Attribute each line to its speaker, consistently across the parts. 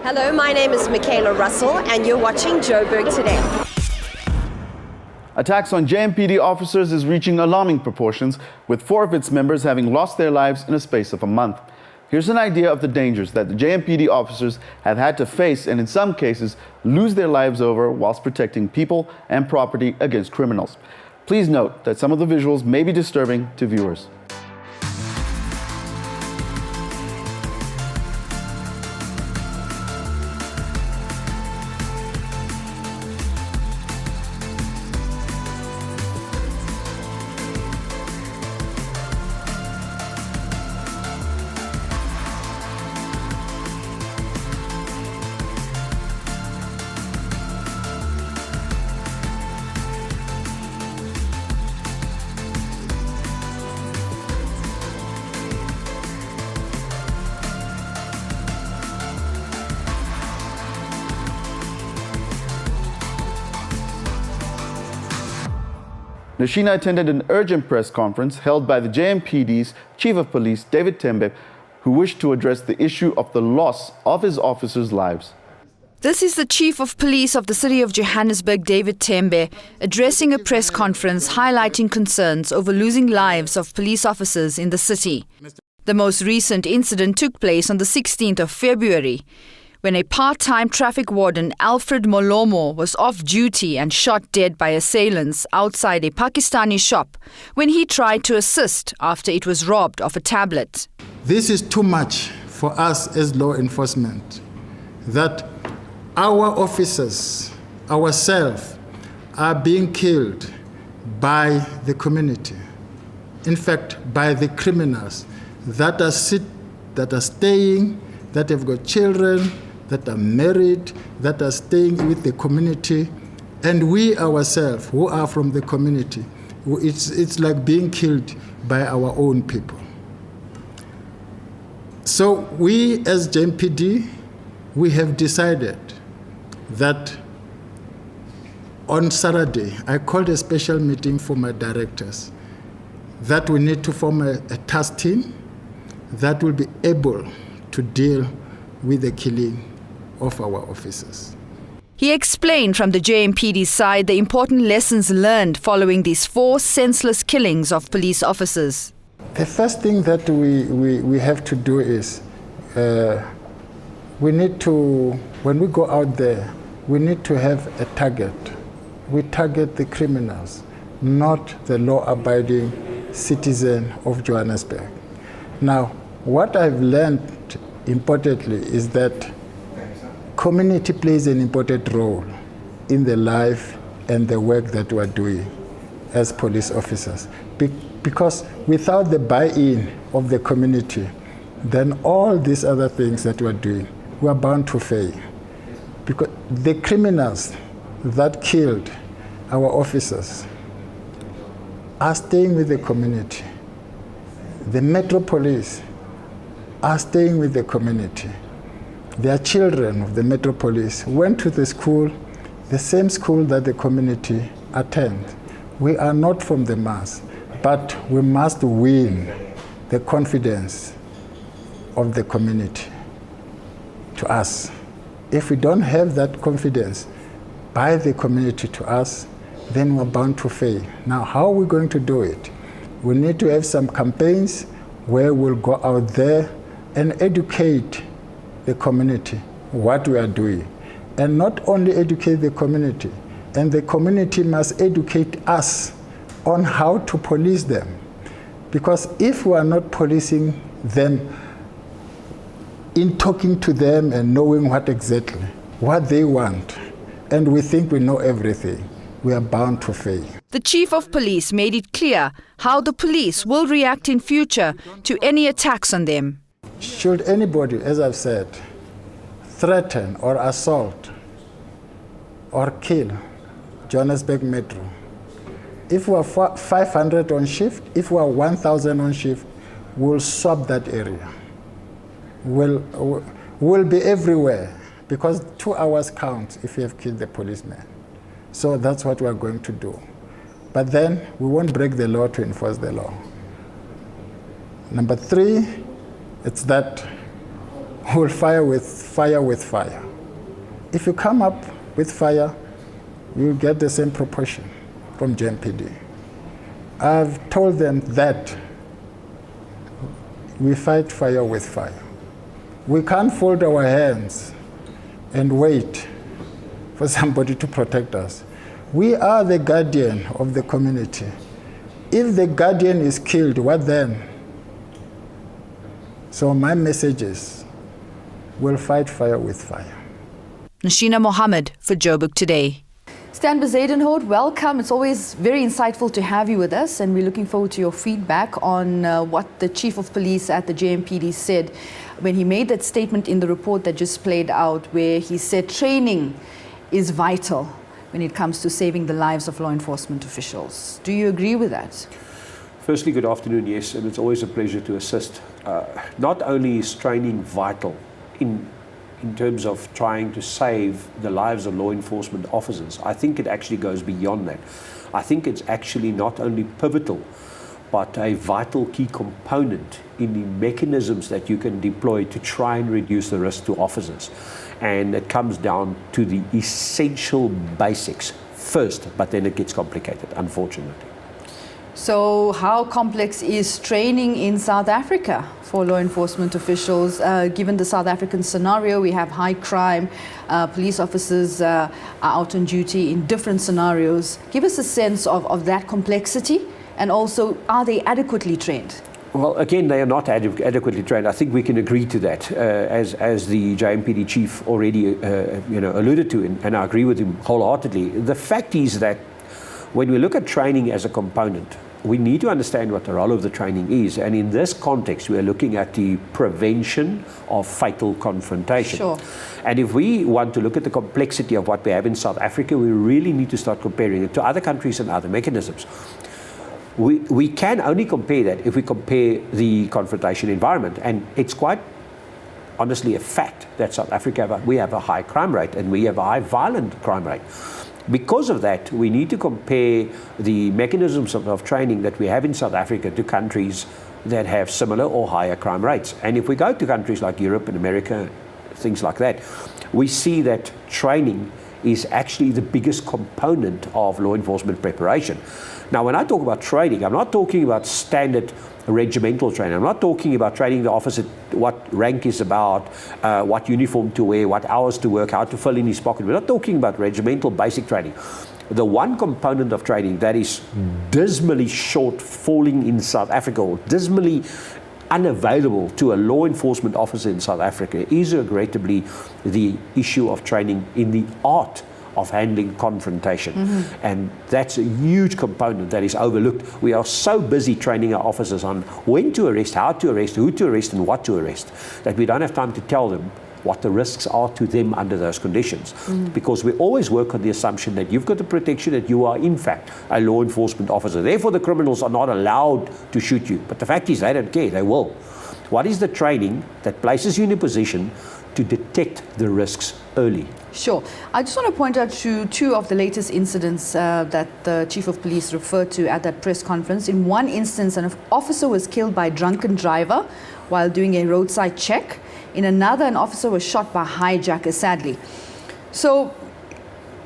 Speaker 1: Hello, my name is Michaela Russell, and you're watching Joburg Today.
Speaker 2: Attacks on JMPD officers is reaching alarming proportions, with 4 of its members having lost their lives in a space of a month. Here's an idea of the dangers that the JMPD officers have had to face and in some cases lose their lives over whilst protecting people and property against criminals. Please note that some of the visuals may be disturbing to viewers. Nashina attended an urgent press conference held by the JMPD's Chief of Police, David Tembe, who wished to address the issue of the loss of his officers' lives.
Speaker 3: This is the Chief of Police of the City of Johannesburg, David Tembe, addressing a press conference highlighting concerns over losing lives of police officers in the city. The most recent incident took place on the 16th of February, when a part-time traffic warden, Alfred Molomo, was off duty and shot dead by assailants outside a Pakistani shop when he tried to assist after it was robbed of a tablet.
Speaker 4: This is too much for us as law enforcement, that our officers, ourselves, are being killed by the community. In fact, by the criminals that are staying, that have got children, that are married, that are staying with the community, and we ourselves, who are from the community, it's like being killed by our own people. So we as JMPD, we have decided that on Saturday, I called a special meeting for my directors, that we need to form a task team that will be able to deal with the killing of our officers.
Speaker 3: He explained from the JMPD side the important lessons learned following these 4 senseless killings of police officers.
Speaker 4: The first thing that we have to do is we need to, when we go out there, we need to have a target. We target the criminals, not the law-abiding citizen of Johannesburg. Now, what I've learned importantly is that community plays an important role in the life and the work that we are doing as police officers. Because without the buy-in of the community, then all these other things that we are doing, we are bound to fail. Because the criminals that killed our officers are staying with the community. The Metro Police are staying with the community. Their children of the Metro Police went to the school, the same school that the community attend. We are not from the mass, but we must win the confidence of the community to us. If we don't have that confidence by the community to us, then we're bound to fail. Now, how are we going to do it? We need to have some campaigns where we'll go out there and educate the community what we are doing. And not only educate the community, and the community must educate us on how to police them. Because if we are not policing them, in talking to them and knowing what they want, and we think we know everything, we are bound to fail.
Speaker 3: The Chief of Police made it clear how the police will react in future to any attacks on them.
Speaker 4: Should anybody, as I've said, threaten or assault or kill Johannesburg Metro, if we are 500 on shift, if we are 1,000 on shift, we'll swap that area. We'll be everywhere, because 2 hours count if you have killed the policeman. So that's what we're going to do. But then we won't break the law to enforce the law. Number 3, it's that will fire with fire. If you come up with fire, you get the same proportion from JMPD. I've told them that we fight fire with fire. We can't fold our hands and wait for somebody to protect us. We are the guardian of the community. If the guardian is killed, what then? So my message is, we'll fight fire with fire.
Speaker 3: Nashina Mohammed for Joburg Today. Stan Bezuidenhout, welcome. It's always very insightful to have you with us, and we're looking forward to your feedback on what the Chief of Police at the JMPD said when he made that statement in the report that just played out, where he said training is vital when it comes to saving the lives of law enforcement officials. Do you agree with that?
Speaker 5: Firstly, good afternoon, yes, and it's always a pleasure to assist. Not only is training vital in terms of trying to save the lives of law enforcement officers, I think it actually goes beyond that. I think it's actually not only pivotal, but a vital key component in the mechanisms that you can deploy to try and reduce the risk to officers. And it comes down to the essential basics first, but then it gets complicated, unfortunately.
Speaker 3: So how complex is training in South Africa for law enforcement officials? Given the South African scenario, we have high crime, police officers are out on duty in different scenarios. Give us a sense of that complexity, and also, are they adequately trained?
Speaker 5: Well, again, they are not adequately trained. I think we can agree to that, as the JMPD chief already alluded to, and I agree with him wholeheartedly. The fact is that when we look at training as a component, we need to understand what the role of the training is. And in this context, we are looking at the prevention of fatal confrontation.
Speaker 3: Sure.
Speaker 5: And if we want to look at the complexity of what we have in South Africa, we really need to start comparing it to other countries and other mechanisms. We can only compare that if we compare the confrontation environment. And it's quite honestly a fact that South Africa, we have a high crime rate and we have a high violent crime rate. Because of that, we need to compare the mechanisms of training that we have in South Africa to countries that have similar or higher crime rates. And if we go to countries like Europe and America, things like that, we see that training is actually the biggest component of law enforcement preparation. Now, when I talk about training, I'm not talking about standard regimental training. I'm not talking about training the officer what rank is about, what uniform to wear, what hours to work, how to fill in his pocket. We're not talking about regimental basic training. The one component of training that is dismally short-falling in South Africa, or dismally unavailable to a law enforcement officer in South Africa, is regrettably the issue of training in the art of handling confrontation. Mm-hmm. And that's a huge component that is overlooked. We are so busy training our officers on when to arrest, how to arrest, who to arrest, and what to arrest, that we don't have time to tell them what the risks are to them under those conditions. Mm-hmm. Because we always work on the assumption that you've got the protection, that you are in fact a law enforcement officer. Therefore the criminals are not allowed to shoot you. But the fact is they don't care, they will. What is the training that places you in a position to detect the risks early?
Speaker 3: Sure. I just want to point out to two of the latest incidents that the Chief of Police referred to at that press conference. In one instance, an officer was killed by a drunken driver while doing a roadside check. In another, an officer was shot by a hijacker, sadly. So,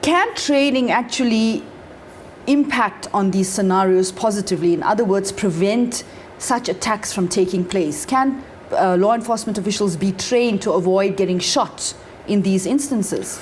Speaker 3: can training actually impact on these scenarios positively? In other words, prevent such attacks from taking place? Can law enforcement officials be trained to avoid getting shot in these instances?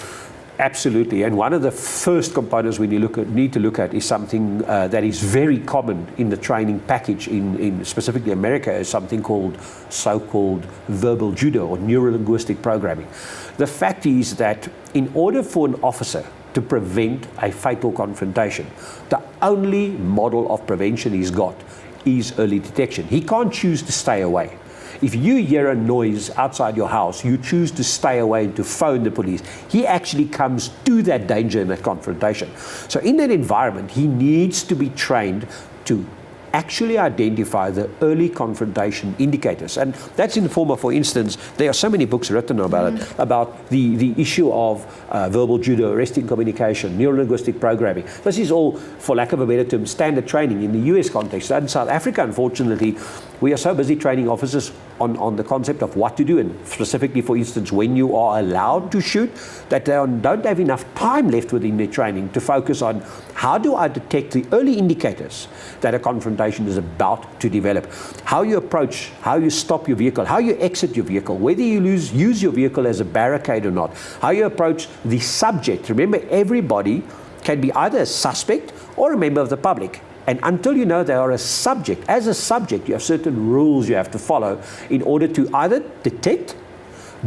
Speaker 5: Absolutely, and one of the first components we need to look at is something that is very common in the training package in specifically America, is something called so-called verbal judo or neuro-linguistic programming. The fact is that in order for an officer to prevent a fatal confrontation, the only model of prevention he's got is early detection. He can't choose to stay away. If you hear a noise outside your house, you choose to stay away and to phone the police. He actually comes to that danger in that confrontation. So in that environment, he needs to be trained to actually identify the early confrontation indicators. And that's in the form of, for instance, there are so many books written about it, about the issue of verbal judo, arresting communication, neuro-linguistic programming. This is all, for lack of a better term, standard training in the US context. In South Africa, unfortunately, We are so busy training officers on the concept of what to do, and specifically, for instance, when you are allowed to shoot, that they don't have enough time left within their training to focus on how do I detect the early indicators that a confrontation is about to develop, how you approach, how you stop your vehicle, how you exit your vehicle, whether you use your vehicle as a barricade or not, how you approach the subject. Remember, everybody can be either a suspect or a member of the public. And until you know they are a subject, as a subject, you have certain rules you have to follow in order to either detect,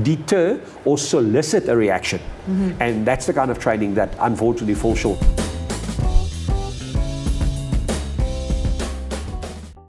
Speaker 5: deter, or solicit a reaction. And that's the kind of training that unfortunately falls short.